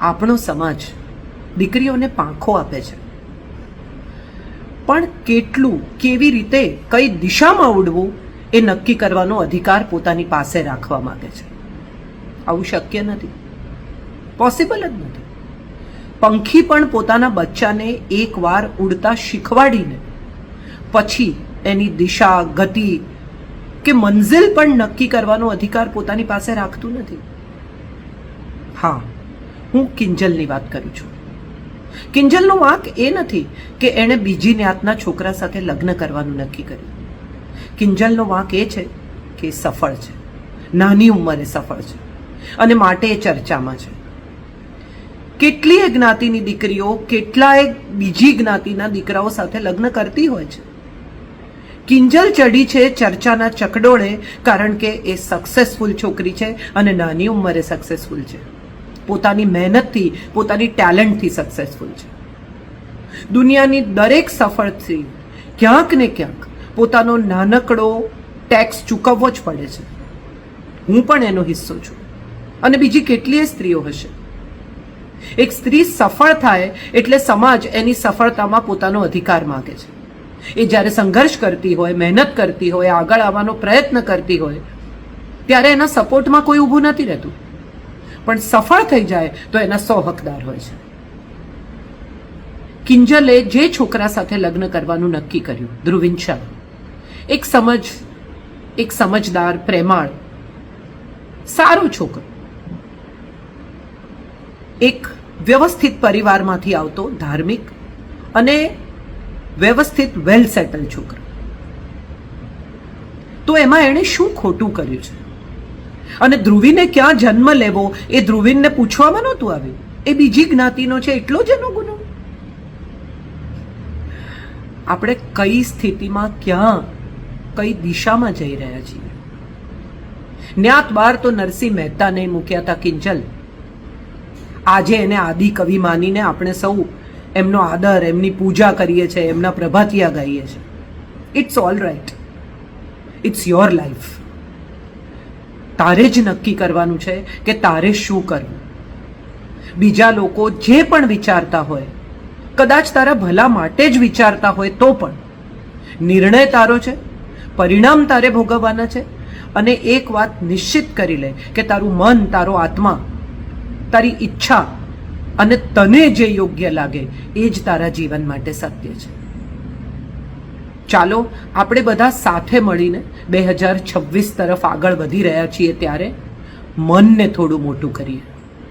આપણો સમાજ દીકરીઓને પાંખો આપે છે, પણ કેટલું, કેવી રીતે, કઈ દિશામાં ઉડવું એ નક્કી કરવાનો અધિકાર પોતાની પાસે રાખવા માંગે છે. આવું શક્ય નથી, પોસિબલ જ નથી. પંખી પણ પોતાના બચ્ચાને એકવાર ઉડતા શીખવાડીને પછી એની દિશા, ગતિ કે મંઝિલ પણ નક્કી કરવાનો અધિકાર પોતાની પાસે રાખતું નથી. હા, હું કિંજલની વાત કરું છું. કિંજલનો વાંક એ નથી કે એણે બીજી જ્ઞાતના છોકરા સાથે લગ્ન કરવાનું નક્કી કર્યું. કિંજલનો વાંક એ છે કે સફળ છે, નાની ઉંમરે સફળ છે અને માટે એ ચર્ચામાં છે. કેટલીય જ્ઞાતિની દીકરીઓ કેટલાય બીજી જ્ઞાતિના દીકરાઓ સાથે લગ્ન કરતી હોય છે. કિંજલ ચડી છે ચર્ચાના ચકડોળે કારણ કે એ સક્સેસફુલ છોકરી છે અને નાની ઉંમરે સક્સેસફુલ છે. પોતાની મહેનતથી, પોતાની ટેલેન્ટથી સક્સેસફુલ છે. દુનિયાની દરેક સફળ સ્ત્રી ક્યાંક ને ક્યાંક પોતાનો નાનકડો ટેક્સ ચૂકવવો જ પડે છે. હું પણ એનો હિસ્સો છું અને બીજી કેટલીય સ્ત્રીઓ હશે. એક સ્ત્રી સફળ થાય એટલે સમાજ એની સફળતામાં પોતાનો અધિકાર માંગે છે. એ જ્યારે સંઘર્ષ કરતી હોય, મહેનત કરતી હોય, આગળ આવવાનો પ્રયત્ન કરતી હોય ત્યારે એના સપોર્ટમાં કોઈ ઊભું નથી રહેતું, પણ સફળ થઈ જાય તો એના 100 હકદાર હોય છે. કિંજલે જે છોકરા સાથે લગ્ન કરવાનું નક્કી કર્યું, ધ્રુવિન શાહ, એક સમજદાર, પ્રેમાળ, સારો છોકરો, એક વ્યવસ્થિત પરિવારમાંથી આવતો, ધાર્મિક અને વ્યવસ્થિત, વેલ સેટલ છોકરો. તો એમાં એણે શું ખોટું કર્યું છે? અને ધ્રુવીને ક્યાં જન્મ લેવો એ ધ્રુવીનને પૂછવામાં નહોતું આવ્યું. એ બીજી જ્ઞાતિનો છે એટલો જ એનો ગુનો. આપણે કઈ સ્થિતિમાં, ક્યાં, કઈ દિશામાં જઈ રહ્યા છીએ? જ્ઞાત બાર તો નરસિંહ મહેતાને મૂક્યા હતા કિંજલ. આજે એને આદિ કવિ માનીને આપણે સૌ એમનો આદર, એમની પૂજા કરીએ છીએ, એમના પ્રભાતિયા ગાઈએ છીએ. It's all right, it's your life. તારે જ નક્કી કરવાનું છે કે તારે શું કરવું. બીજા લોકો જે પણ વિચારતા હોય, કદાચ તારા ભલા માટે જ વિચારતા હોય તો પણ નિર્ણય તારો છે, પરિણામ તારે ભોગવવાના છે. અને એક વાત નિશ્ચિત કરી લે કે તારું મન, તારો આત્મા, તારી ઈચ્છા અને તને જે યોગ્ય લાગે એ જ તારા જીવન માટે સત્ય છે. ચાલો આપણે બધા સાથે મળીને 2026 તરફ આગળ વધી રહ્યા છીએ ત્યારે મનને થોડું મોટું કરીએ.